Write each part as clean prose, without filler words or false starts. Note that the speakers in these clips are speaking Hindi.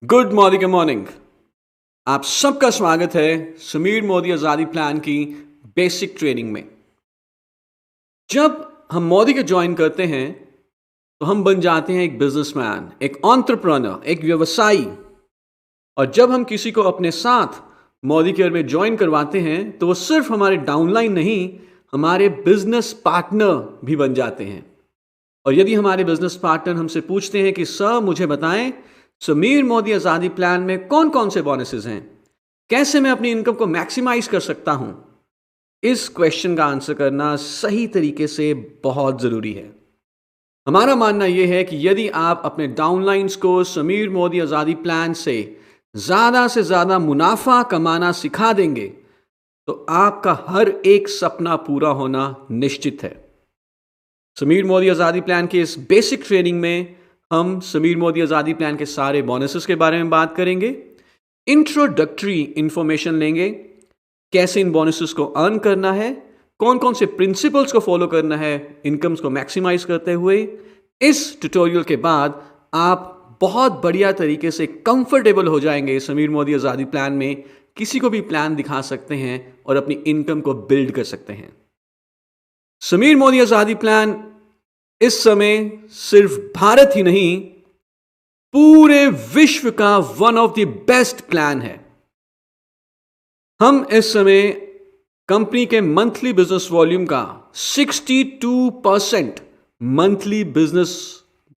Good morning morning. आप सबका स्वागत है समीर मोदी आज़ादी प्लान की बेसिक ट्रेनिंग में। जब हम मोदी के ज्वाइन करते हैं तो हम बन जाते हैं एक बिजनेसमैन, एक एंटरप्रेन्योर, एक व्यवसायी। और जब हम किसी को अपने साथ मोदी केयर में ज्वाइन करवाते हैं तो वो सिर्फ हमारे डाउनलाइन नहीं, हमारे बिजनेस पार्टनर भी बन जाते हैं। और यदि हमारे बिजनेस पार्टनर हमसे पूछते हैं कि सर मुझे बताएं समीर मोदी आज़ादी प्लान में कौन कौन से बोनसेस हैं, कैसे मैं अपनी इनकम को मैक्सिमाइज कर सकता हूं, इस क्वेश्चन का आंसर करना सही तरीके से बहुत ज़रूरी है। हमारा मानना यह है कि यदि आप अपने डाउनलाइंस को समीर मोदी आज़ादी प्लान से ज़्यादा मुनाफा कमाना सिखा देंगे तो आपका हर एक सपना पूरा होना निश्चित है। समीर मोदी आज़ादी प्लान के इस बेसिक ट्रेनिंग में हम समीर मोदी आज़ादी प्लान के सारे बोनसेस के बारे में बात करेंगे, इंट्रोडक्टरी इंफॉर्मेशन लेंगे, कैसे इन बोनसेस को अर्न करना है, कौन कौन से प्रिंसिपल्स को फॉलो करना है इनकम्स को मैक्सिमाइज करते हुए। इस ट्यूटोरियल के बाद आप बहुत बढ़िया तरीके से कंफर्टेबल हो जाएंगे समीर मोदी आज़ादी प्लान में, किसी को भी प्लान दिखा सकते हैं और अपनी इनकम को बिल्ड कर सकते हैं। समीर मोदी आज़ादी प्लान इस समय सिर्फ भारत ही नहीं, पूरे विश्व का one of the best plan है। हम इस समय कंपनी के मंथली बिजनेस वॉल्यूम का 62% मंथली बिजनेस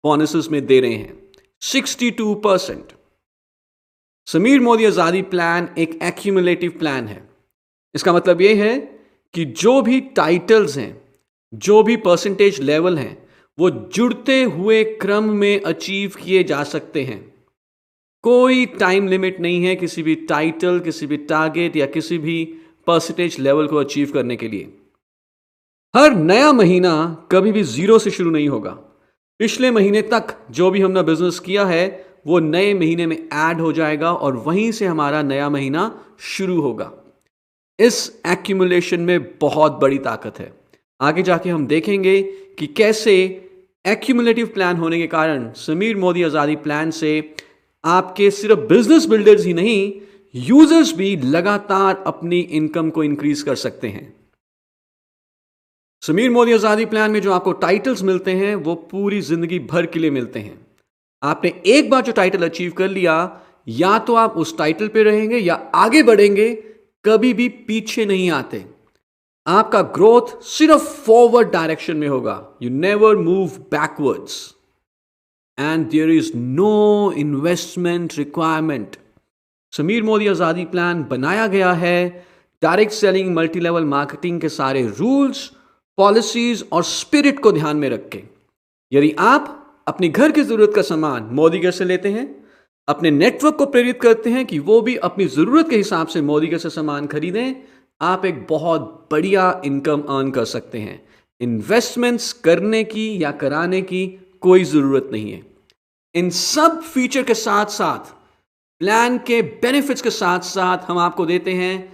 बोनसेस में दे रहे हैं। 62%। समीर मोदी आज़ादी प्लान एक एक्यूमुलेटिव प्लान है। इसका मतलब यह है कि जो भी टाइटल्स हैं, जो भी परसेंटेज लेवल हैं, वो जुड़ते हुए क्रम में अचीव किए जा सकते हैं। कोई टाइम लिमिट नहीं है किसी भी टाइटल, किसी भी टारगेट या किसी भी परसेंटेज लेवल को अचीव करने के लिए। हर नया महीना कभी भी जीरो से शुरू नहीं होगा। पिछले महीने तक जो भी हमने बिजनेस किया है वो नए महीने में ऐड हो जाएगा और वहीं से हमारा नया महीना शुरू होगा। इस एक्यूमुलेशन में बहुत बड़ी ताकत है। आगे जाके हम देखेंगे कि कैसे एक्यूमुलेटिव प्लान होने के कारण समीर मोदी आज़ादी प्लान से आपके सिर्फ बिजनेस बिल्डर्स ही नहीं, यूजर्स भी लगातार अपनी इनकम को इंक्रीज कर सकते हैं। समीर मोदी आज़ादी प्लान में जो आपको टाइटल्स मिलते हैं वो पूरी जिंदगी भर के लिए मिलते हैं। आपने एक बार जो टाइटल अचीव कर लिया, या तो आप उस टाइटल पे रहेंगे या आगे बढ़ेंगे, कभी भी पीछे नहीं आते। आपका ग्रोथ सिर्फ फॉरवर्ड डायरेक्शन में होगा। You never move backwards and there is no investment requirement. Sameer Modi Azadi plan बनाया गया है direct selling, multi level marketing के सारे रूल्स, पॉलिसीज और स्पिरिट को ध्यान में रख के। यदि आप अपनी घर की जरूरत का सामान मोदी केयर से लेते हैं, अपने नेटवर्क को प्रेरित करते हैं कि वो भी अपनी जरूरत के हिसाब से मोदी केयर से सामान खरीदें, आप एक बहुत बढ़िया इनकम अर्न कर सकते हैं। इन्वेस्टमेंट्स करने की या कराने की कोई ज़रूरत नहीं है। इन सब फीचर के साथ साथ, प्लान के बेनिफिट्स के साथ साथ हम आपको देते हैं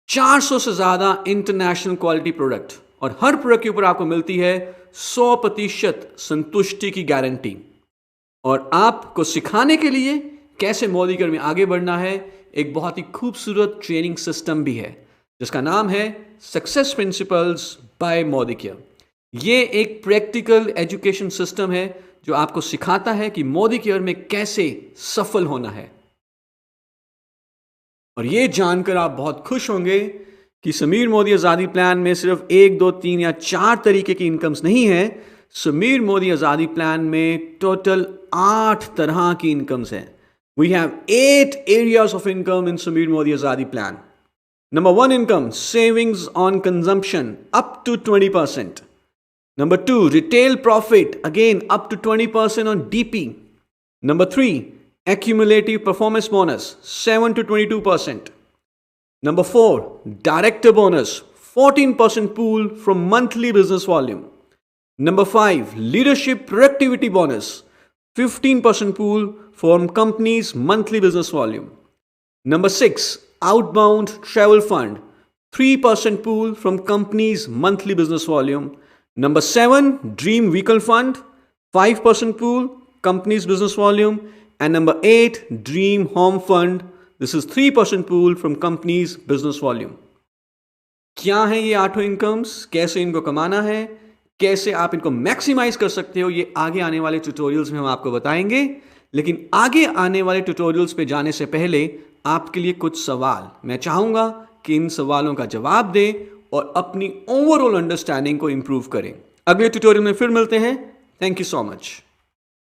400 से ज़्यादा इंटरनेशनल क्वालिटी प्रोडक्ट, और हर प्रोडक्ट के ऊपर आपको मिलती है 100% संतुष्टि की गारंटी। और आपको सिखाने के लिए कैसे मोदी केयर में आगे बढ़ना है, एक बहुत ही खूबसूरत ट्रेनिंग सिस्टम भी है जिसका नाम है success principles by Modicare. ये एक प्रैक्टिकल एजुकेशन सिस्टम है जो आपको सिखाता है कि मोदी केयर में कैसे सफल होना है। और ये जानकर आप बहुत खुश होंगे कि समीर मोदी आज़ादी प्लान में सिर्फ 1, 2, 3 या 4 तरीके की इनकम्स नहीं है। समीर मोदी आज़ादी प्लान में टोटल 8 तरह की इनकम्स हैं। We have 8 areas of income in Sameer Modi Azadi plan. Number 1 income, savings on consumption up to 20%. Number 2, retail profit, again up to 20% on DP. Number 3, accumulative performance bonus, 7 to 22%. Number 4, director bonus, 14% pool from monthly business volume. Number 5, leadership productivity bonus, 15% pool from company's monthly business volume. Number 6, outbound travel fund, 3% pool from company's monthly business volume. Number 7, dream vehicle fund, 5% pool, company's business volume. And number 8, Dream Home Fund. This is 3% pool from company's business volume. क्या है ये 8 इनकम्स, कैसे इनको कमाना है, कैसे आप इनको मैक्सिमाइज कर सकते हो, ये आगे आने वाले ट्यूटोरियल्स में हम आपको बताएंगे। लेकिन आगे आने वाले ट्यूटोरियल्स पे जाने से पहले आपके लिए कुछ सवाल मैं चाहूंगा कि इन सवालों का जवाब दें और अपनी ओवरऑल अंडरस्टैंडिंग को इंप्रूव करें। अगले ट्यूटोरियल में फिर मिलते हैं। Thank you so much.